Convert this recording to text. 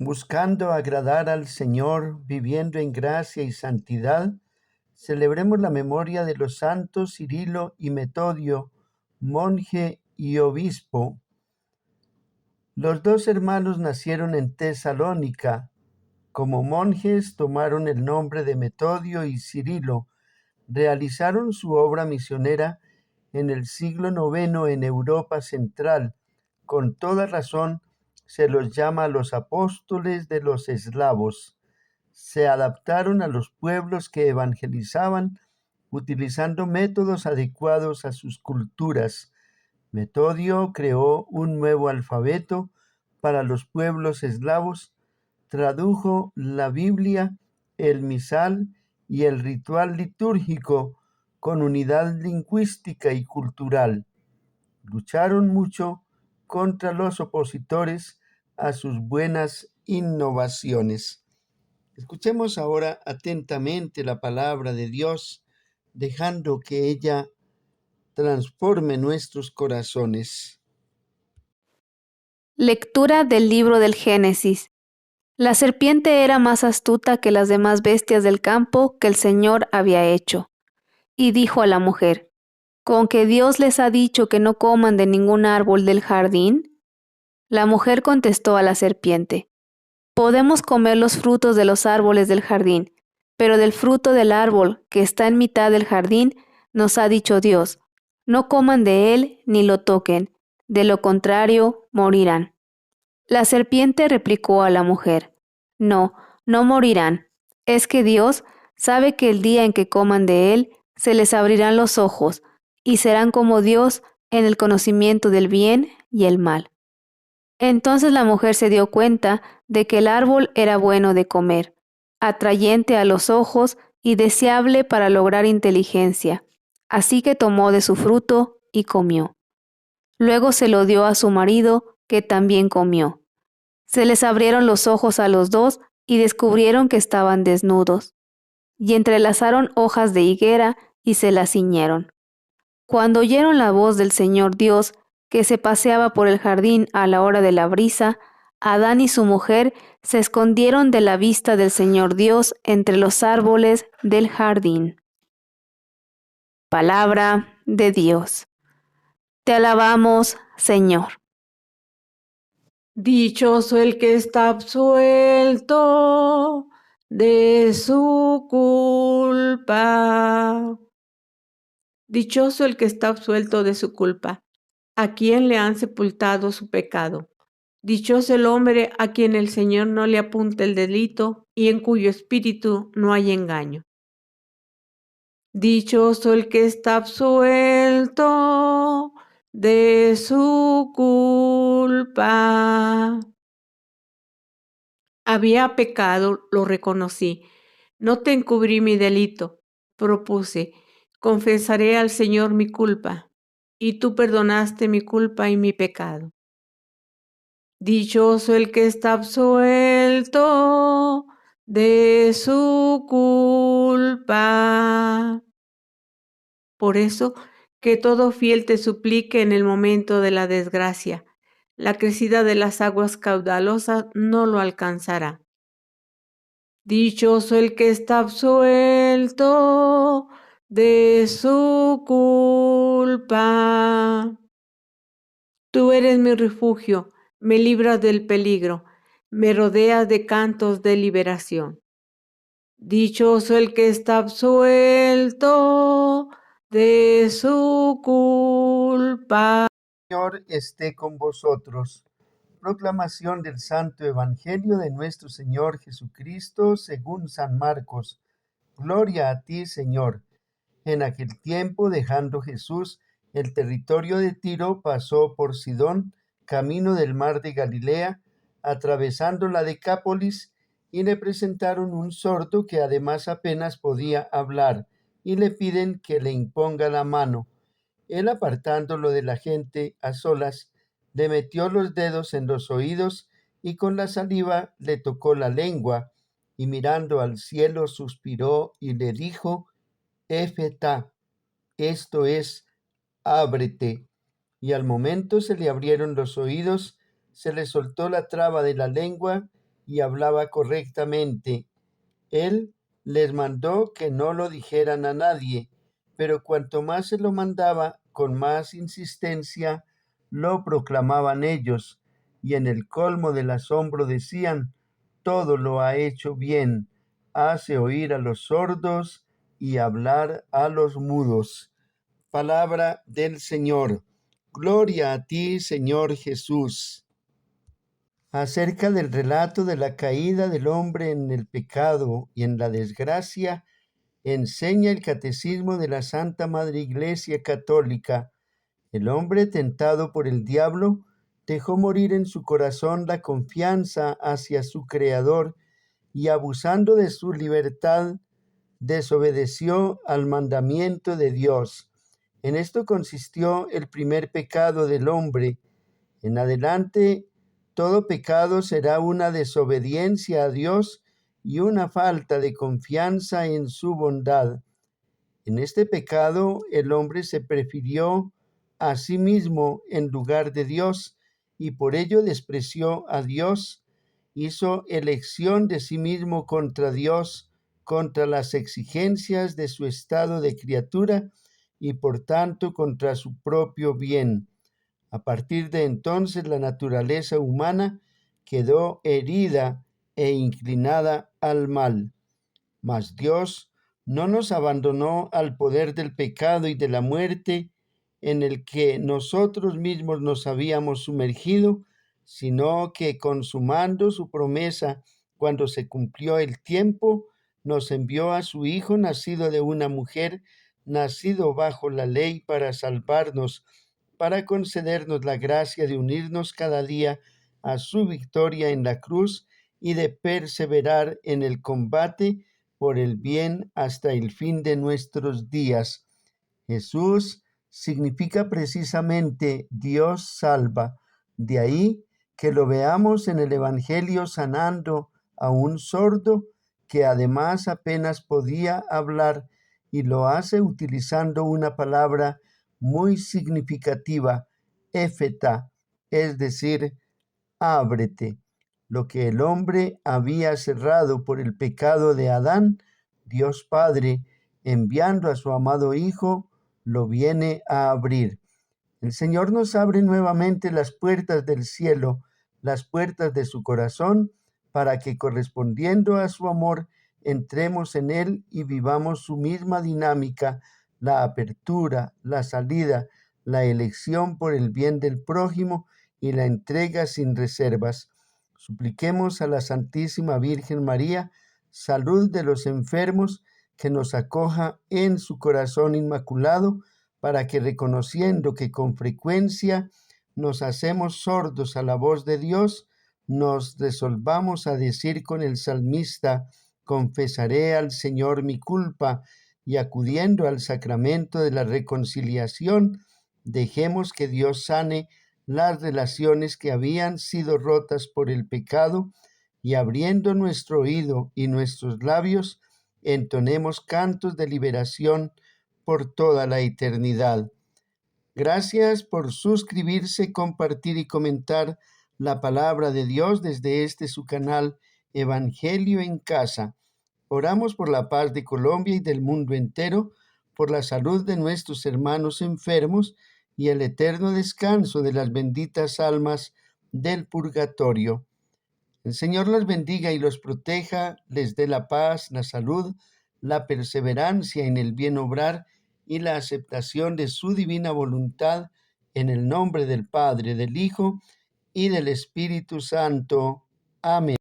Buscando agradar al Señor, viviendo en gracia y santidad, celebremos la memoria de los santos Cirilo y Metodio, monje y obispo. Los dos hermanos nacieron en Tesalónica. Como monjes tomaron el nombre de Metodio y Cirilo. Realizaron su obra misionera en el siglo IX en Europa Central. Con toda razón se los llama los apóstoles de los eslavos. Se adaptaron a los pueblos que evangelizaban utilizando métodos adecuados a sus culturas. Metodio creó un nuevo alfabeto para los pueblos eslavos, tradujo la Biblia, el misal y el ritual litúrgico con unidad lingüística y cultural. Lucharon mucho contra los opositores a sus buenas innovaciones. Escuchemos ahora atentamente la palabra de Dios, dejando que ella transforme nuestros corazones. Lectura del libro del Génesis. La serpiente era más astuta que las demás bestias del campo que el Señor había hecho. Y dijo a la mujer: ¿Con que Dios les ha dicho que no coman de ningún árbol del jardín? La mujer contestó a la serpiente: Podemos comer los frutos de los árboles del jardín, pero del fruto del árbol que está en mitad del jardín, nos ha dicho Dios: No coman de él ni lo toquen, de lo contrario morirán. La serpiente replicó a la mujer: No, no morirán. Es que Dios sabe que el día en que coman de él, se les abrirán los ojos, y serán como Dios en el conocimiento del bien y el mal. Entonces la mujer se dio cuenta de que el árbol era bueno de comer, atrayente a los ojos y deseable para lograr inteligencia. Así que tomó de su fruto y comió. Luego se lo dio a su marido, que también comió. Se les abrieron los ojos a los dos y descubrieron que estaban desnudos. Y entrelazaron hojas de higuera y se las ciñeron. Cuando oyeron la voz del Señor Dios, que se paseaba por el jardín a la hora de la brisa, Adán y su mujer se escondieron de la vista del Señor Dios entre los árboles del jardín. Palabra de Dios. Te alabamos, Señor. Dichoso el que está absuelto de su culpa. Dichoso el que está absuelto de su culpa, a quien le han sepultado su pecado. Dichoso el hombre a quien el Señor no le apunta el delito y en cuyo espíritu no hay engaño. Dichoso el que está absuelto de su culpa. Había pecado, lo reconocí. No te encubrí mi delito. Propuse: confesaré al Señor mi culpa. Y tú perdonaste mi culpa y mi pecado. Dichoso el que está absuelto de su culpa. Por eso, que todo fiel te suplique en el momento de la desgracia. La crecida de las aguas caudalosas no lo alcanzará. Dichoso el que está absuelto de su culpa. Tú eres mi refugio, me libras del peligro, me rodeas de cantos de liberación. Dichoso el que está absuelto de su culpa. El Señor esté con vosotros. Proclamación del Santo Evangelio de nuestro Señor Jesucristo según San Marcos. Gloria a ti, Señor. En aquel tiempo, dejando Jesús el territorio de Tiro, pasó por Sidón, camino del mar de Galilea, atravesando la Decápolis, y le presentaron un sordo que además apenas podía hablar, y le piden que le imponga la mano. Él, apartándolo de la gente a solas, le metió los dedos en los oídos y con la saliva le tocó la lengua, y mirando al cielo suspiró y le dijo: Efetá, esto es, ábrete. Y al momento se le abrieron los oídos, se le soltó la traba de la lengua y hablaba correctamente. Él les mandó que no lo dijeran a nadie, pero cuanto más se lo mandaba, con más insistencia lo proclamaban ellos, y en el colmo del asombro decían: todo lo ha hecho bien, hace oír a los sordos y hablar a los mudos. Palabra del Señor. Gloria a ti, Señor Jesús. Acerca del relato de la caída del hombre en el pecado y en la desgracia, enseña el Catecismo de la Santa Madre Iglesia Católica. El hombre tentado por el diablo dejó morir en su corazón la confianza hacia su Creador y, abusando de su libertad, desobedeció al mandamiento de Dios. En esto consistió el primer pecado del hombre. En adelante, todo pecado será una desobediencia a Dios y una falta de confianza en su bondad. En este pecado, el hombre se prefirió a sí mismo en lugar de Dios y por ello despreció a Dios, hizo elección de sí mismo contra Dios, contra las exigencias de su estado de criatura y por tanto contra su propio bien. A partir de entonces la naturaleza humana quedó herida e inclinada al mal. Mas Dios no nos abandonó al poder del pecado y de la muerte en el que nosotros mismos nos habíamos sumergido, sino que, consumando su promesa cuando se cumplió el tiempo, nos envió a su Hijo nacido de una mujer, nacido bajo la ley, para salvarnos, para concedernos la gracia de unirnos cada día a su victoria en la cruz y de perseverar en el combate por el bien hasta el fin de nuestros días. Jesús significa precisamente Dios salva. De ahí que lo veamos en el Evangelio sanando a un sordo que además apenas podía hablar, y lo hace utilizando una palabra muy significativa, éfeta, es decir, ábrete. Lo que el hombre había cerrado por el pecado de Adán, Dios Padre, enviando a su amado Hijo, lo viene a abrir. El Señor nos abre nuevamente las puertas del cielo, las puertas de su corazón, para que, correspondiendo a su amor, entremos en él y vivamos su misma dinámica, la apertura, la salida, la elección por el bien del prójimo y la entrega sin reservas. Supliquemos a la Santísima Virgen María, salud de los enfermos, que nos acoja en su corazón inmaculado, para que, reconociendo que con frecuencia nos hacemos sordos a la voz de Dios, nos resolvamos a decir con el salmista: confesaré al Señor mi culpa, y acudiendo al sacramento de la reconciliación, dejemos que Dios sane las relaciones que habían sido rotas por el pecado, y abriendo nuestro oído y nuestros labios, entonemos cantos de liberación por toda la eternidad. Gracias por suscribirse, compartir y comentar la palabra de Dios desde su canal Evangelio en Casa. Oramos por la paz de Colombia y del mundo entero, por la salud de nuestros hermanos enfermos y el eterno descanso de las benditas almas del purgatorio. El Señor los bendiga y los proteja, les dé la paz, la salud, la perseverancia en el bien obrar y la aceptación de su divina voluntad, en el nombre del Padre, del Hijo y del Espíritu Santo. Amén.